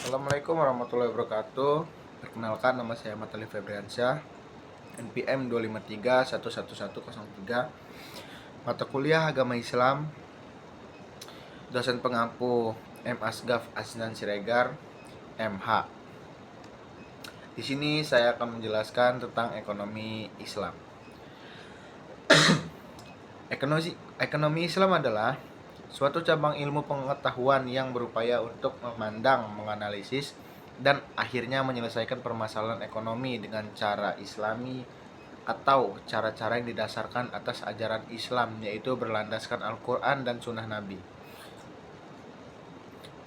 Assalamualaikum warahmatullahi wabarakatuh. Perkenalkan, nama saya Matali Febriansyah, NPM 253111103, mata kuliah Agama Islam, dosen pengampu M. Asgaf Asnan Siregar, MH. Di sini saya akan menjelaskan tentang ekonomi Islam. Ekonomi Islam adalah suatu cabang ilmu pengetahuan yang berupaya untuk memandang, menganalisis, dan akhirnya menyelesaikan permasalahan ekonomi dengan cara Islami atau cara-cara yang didasarkan atas ajaran Islam, yaitu berlandaskan Al-Quran dan Sunnah Nabi.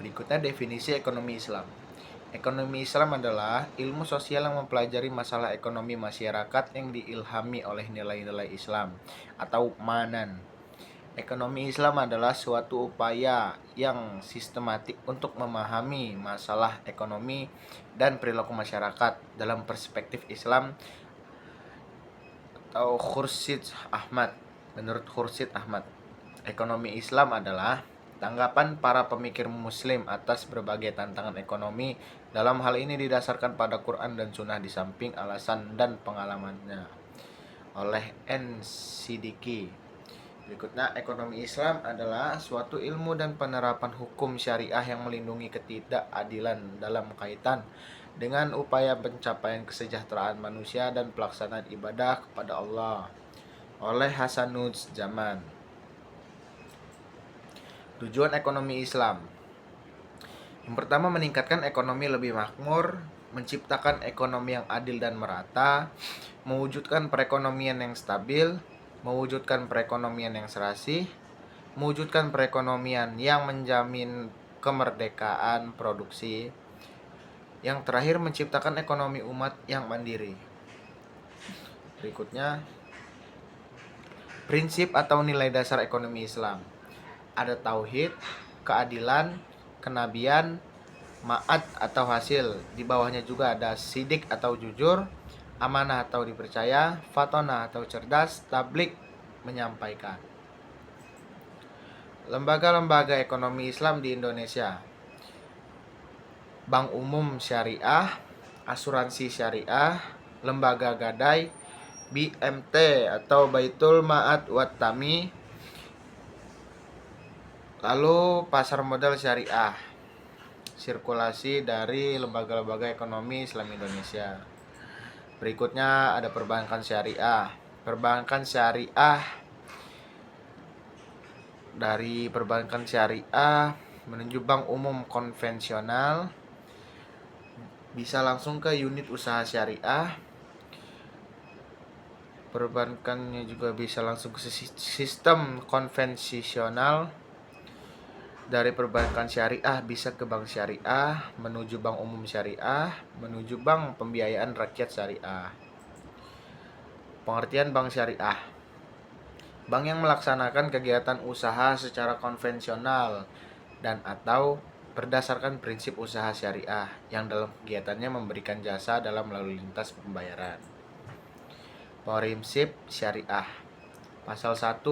Berikutnya definisi ekonomi Islam. Ekonomi Islam adalah ilmu sosial yang mempelajari masalah ekonomi masyarakat yang diilhami oleh nilai-nilai Islam atau manan. Ekonomi Islam adalah suatu upaya yang sistematik untuk memahami masalah ekonomi dan perilaku masyarakat dalam perspektif Islam atau Khursyid Ahmad. Menurut Khursyid Ahmad, ekonomi Islam adalah tanggapan para pemikir muslim atas berbagai tantangan ekonomi. Dalam hal ini didasarkan pada Quran dan Sunnah di samping alasan dan pengalamannya. Oleh N. Siddiqui. Berikutnya, ekonomi Islam adalah suatu ilmu dan penerapan hukum syariah yang melindungi ketidakadilan dalam kaitan dengan upaya pencapaian kesejahteraan manusia dan pelaksanaan ibadah kepada Allah. Oleh Hasanudzaman. Tujuan ekonomi Islam: yang pertama, meningkatkan ekonomi lebih makmur, menciptakan ekonomi yang adil dan merata, mewujudkan perekonomian yang stabil, mewujudkan perekonomian yang serasi, mewujudkan perekonomian yang menjamin kemerdekaan produksi, yang terakhir menciptakan ekonomi umat yang mandiri. Berikutnya, prinsip atau nilai dasar ekonomi Islam. Ada tauhid, keadilan, kenabian, ma'ad atau hasil. Di bawahnya juga ada sidik atau jujur, amanah atau dipercaya, fatonah atau cerdas, tablik menyampaikan. Lembaga-lembaga ekonomi Islam di Indonesia: Bank Umum Syariah, Asuransi Syariah, Lembaga Gadai, BMT atau Baitul Ma'ad wat Tami, lalu pasar modal syariah, sirkulasi dari lembaga-lembaga ekonomi Islam Indonesia. Berikutnya ada perbankan syariah. Perbankan syariah, dari perbankan syariah menuju bank umum konvensional, bisa langsung ke unit usaha syariah. Perbankannya juga bisa langsung ke sistem konvensional. Dari perbankan syariah bisa ke bank syariah, menuju bank umum syariah, menuju bank pembiayaan rakyat syariah. Pengertian bank syariah: bank yang melaksanakan kegiatan usaha secara konvensional dan atau berdasarkan prinsip usaha syariah yang dalam kegiatannya memberikan jasa dalam lalu lintas pembayaran. Prinsip syariah: Pasal 1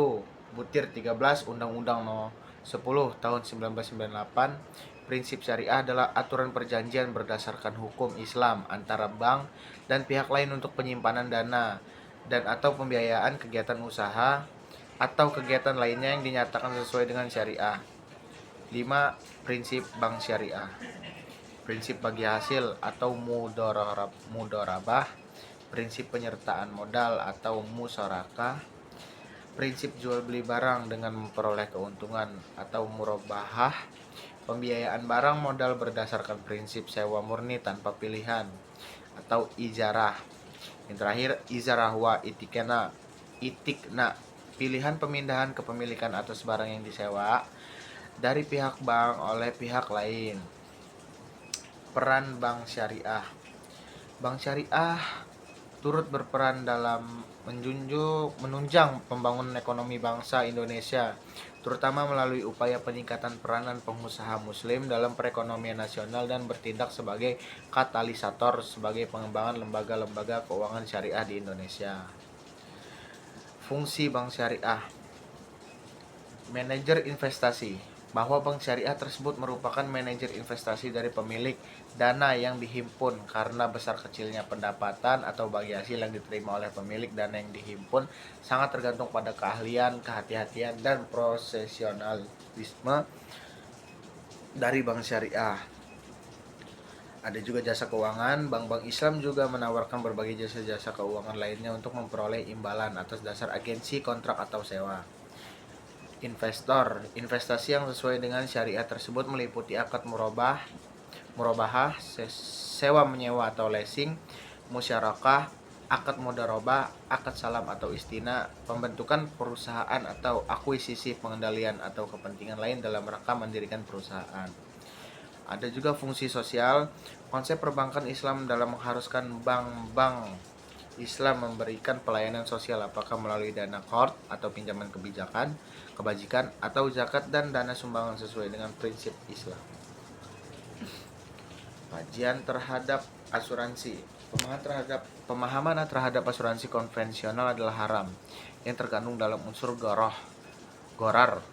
Butir 13 Undang-Undang No. 10 tahun 1998, prinsip syariah adalah aturan perjanjian berdasarkan hukum Islam antara bank dan pihak lain untuk penyimpanan dana dan atau pembiayaan kegiatan usaha atau kegiatan lainnya yang dinyatakan sesuai dengan syariah. 5. Prinsip bank syariah: prinsip bagi hasil atau mudorabah, prinsip penyertaan modal atau musyarakah, prinsip jual beli barang dengan memperoleh keuntungan atau murabahah, pembiayaan barang modal berdasarkan prinsip sewa murni tanpa pilihan atau ijarah. Yang terakhir, ijarah wa itikna, pilihan pemindahan kepemilikan atas barang yang disewa dari pihak bank oleh pihak lain. Peran bank syariah: bank syariah turut berperan dalam menunjang pembangunan ekonomi bangsa Indonesia, terutama melalui upaya peningkatan peranan pengusaha muslim dalam perekonomian nasional dan bertindak sebagai katalisator sebagai pengembangan lembaga-lembaga keuangan syariah di Indonesia. Fungsi bank syariah: manajer investasi. bahwa bank syariah tersebut merupakan manajer investasi dari pemilik dana yang dihimpun karena besar kecilnya pendapatan atau bagi hasil yang diterima oleh pemilik dana yang dihimpun sangat tergantung pada keahlian, kehati-hatian, dan profesionalisme dari bank syariah. Ada juga jasa keuangan. Bank-bank Islam juga menawarkan berbagai jasa-jasa keuangan lainnya untuk memperoleh imbalan atas dasar agensi, kontrak, atau sewa. Investor, investasi yang sesuai dengan syariah tersebut meliputi akad murabahah, sewa menyewa atau leasing, musyarakah, akad mudharabah, akad salam atau istina, pembentukan perusahaan atau akuisisi pengendalian atau kepentingan lain dalam rangka mendirikan perusahaan. Ada juga fungsi sosial. Konsep perbankan Islam dalam mengharuskan bank-bank Islam memberikan pelayanan sosial apakah melalui dana qard atau pinjaman kebajikan atau zakat dan dana sumbangan sesuai dengan prinsip Islam. Kajian terhadap asuransi. Pemahaman terhadap asuransi konvensional adalah haram yang terkandung dalam unsur gharar,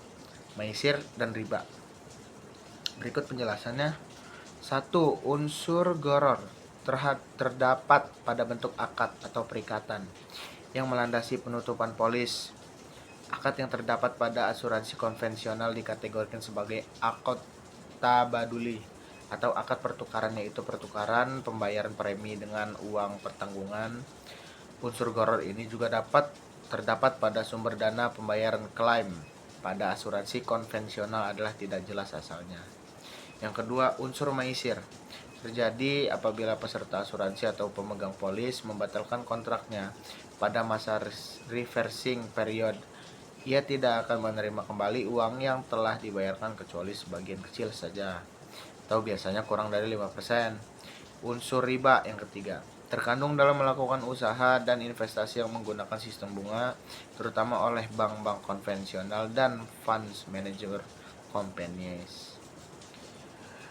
maisir, dan riba. Berikut penjelasannya. 1. Unsur gharar terdapat pada bentuk akad atau perikatan yang melandasi penutupan polis. Akad yang terdapat pada asuransi konvensional dikategorikan sebagai akad tabaduli atau akad pertukaran, yaitu pertukaran pembayaran premi dengan uang pertanggungan. Unsur gharar ini juga terdapat pada sumber dana pembayaran klaim pada asuransi konvensional adalah tidak jelas asalnya. Yang kedua, unsur maisir terjadi apabila peserta asuransi atau pemegang polis membatalkan kontraknya pada masa reversing period. Ia tidak akan menerima kembali uang yang telah dibayarkan kecuali sebagian kecil saja, atau biasanya kurang dari 5%. Unsur riba yang ketiga terkandung dalam melakukan usaha dan investasi yang menggunakan sistem bunga, terutama oleh bank-bank konvensional dan funds manager companies.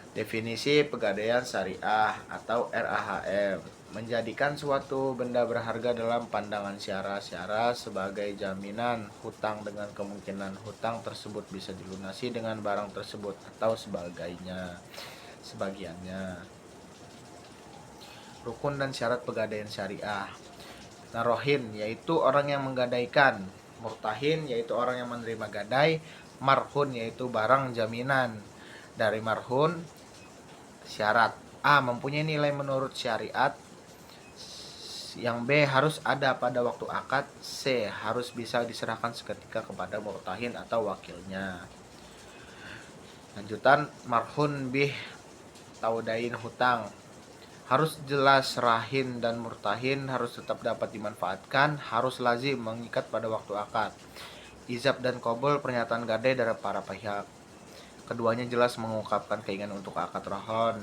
Definisi pegadaian syariah atau RAHM menjadikan suatu benda berharga dalam pandangan syara sebagai jaminan hutang dengan kemungkinan hutang tersebut bisa dilunasi dengan barang tersebut atau sebagiannya. Rukun dan syarat pegadaian syariah. Narohin yaitu orang yang menggadaikan, murtahin yaitu orang yang menerima gadai, marhun yaitu barang jaminan. Dari marhun, syarat A. Mempunyai nilai menurut syariat. Yang B. Harus ada pada waktu akad. C. Harus bisa diserahkan seketika kepada murtahin atau wakilnya. Lanjutan, marhun bih taudain hutang. Harus jelas rahin dan murtahin, harus tetap dapat dimanfaatkan, harus lazim mengikat pada waktu akad. Izab dan qabul pernyataan gadai dari para pihak. Keduanya jelas mengungkapkan keinginan untuk akad rahon.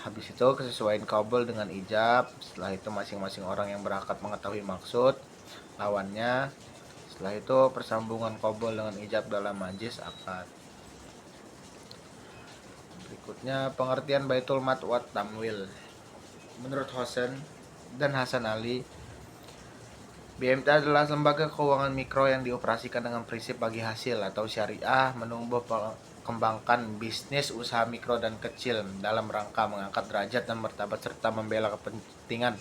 Habis itu kesesuaian qabul dengan ijab. Setelah itu masing-masing orang yang berakad mengetahui maksud lawannya. Setelah itu persambungan qabul dengan ijab dalam majlis akad. Berikutnya pengertian Baitul Mat wa Tamwil. Menurut Hasan dan Hasan Ali, BMT adalah lembaga keuangan mikro yang dioperasikan dengan prinsip bagi hasil atau syariah, menumbuh kembangkan bisnis usaha mikro dan kecil dalam rangka mengangkat derajat dan martabat serta membela kepentingan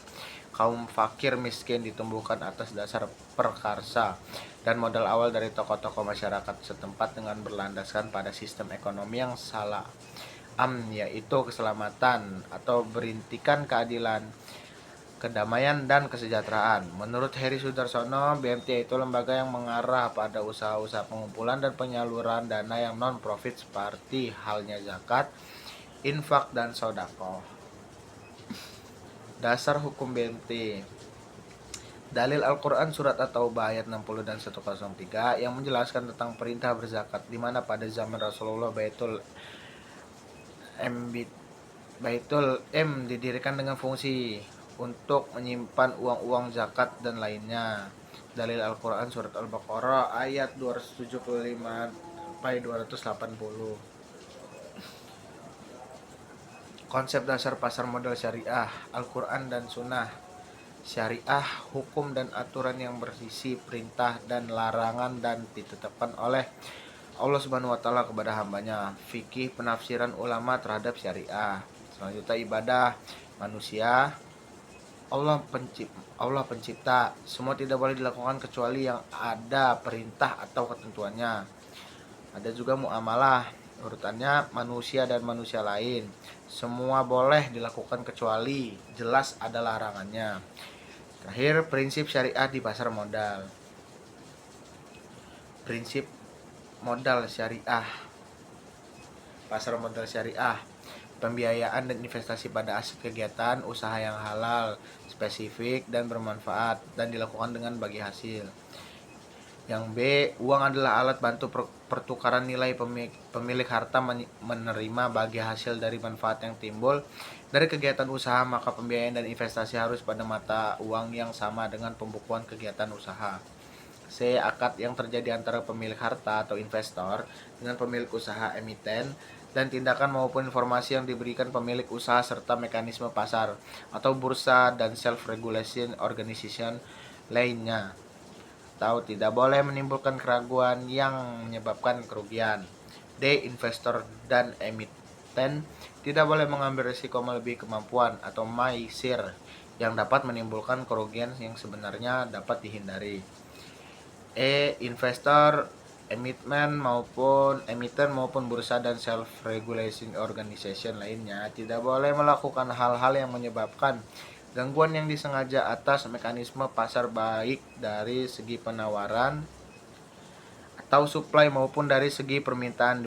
kaum fakir miskin ditumbuhkan atas dasar prakarsa dan modal awal dari tokoh-tokoh masyarakat setempat dengan berlandaskan pada sistem ekonomi yang salah, yaitu keselamatan atau berintikan keadilan, kedamaian dan kesejahteraan. Menurut Heri Sudarsono, BMT itu lembaga yang mengarah pada usaha-usaha pengumpulan dan penyaluran dana yang non-profit seperti halnya zakat, infak, dan sedekah. Dasar hukum BMT. Dalil Al-Quran Surat At-Taubah ayat 60 dan 103 yang menjelaskan tentang perintah berzakat, di mana pada zaman Rasulullah Baitul M didirikan dengan fungsi untuk menyimpan uang-uang zakat dan lainnya. Dalil Al-Quran Surat Al-Baqarah ayat 275 sampai 280. Konsep dasar pasar modal syariah, Al-Quran dan Sunnah. Syariah, hukum dan aturan yang berisi perintah dan larangan dan ditetapkan oleh Allah Subhanahu wa taala kepada hambanya. Fikih penafsiran ulama terhadap syariah. Selanjutnya ibadah manusia. Allah pencipta. Semua tidak boleh dilakukan kecuali yang ada perintah atau ketentuannya. Ada juga muamalah. Urutannya manusia dan manusia lain. Semua boleh dilakukan kecuali jelas ada larangannya. Terakhir, prinsip syariah di pasar modal. Prinsip modal syariah. Pasar modal syariah. Pembiayaan dan investasi pada aset kegiatan usaha yang halal, spesifik dan bermanfaat dan dilakukan dengan bagi hasil. Yang B, uang adalah alat bantu pertukaran nilai pemilik harta menerima bagi hasil dari manfaat yang timbul dari kegiatan usaha, maka pembiayaan dan investasi harus pada mata uang yang sama dengan pembukuan kegiatan usaha. C, akad yang terjadi antara pemilik harta atau investor dengan pemilik usaha emiten dan tindakan maupun informasi yang diberikan pemilik usaha serta mekanisme pasar atau bursa dan self-regulation organization lainnya. Atau tidak boleh menimbulkan keraguan yang menyebabkan kerugian. D, investor dan emiten tidak boleh mengambil risiko melebihi kemampuan atau maisir yang dapat menimbulkan kerugian yang sebenarnya dapat dihindari. E, investor, emiten maupun bursa dan self-regulation organization lainnya tidak boleh melakukan hal-hal yang menyebabkan gangguan yang disengaja atas mekanisme pasar baik dari segi penawaran atau supply maupun dari segi permintaan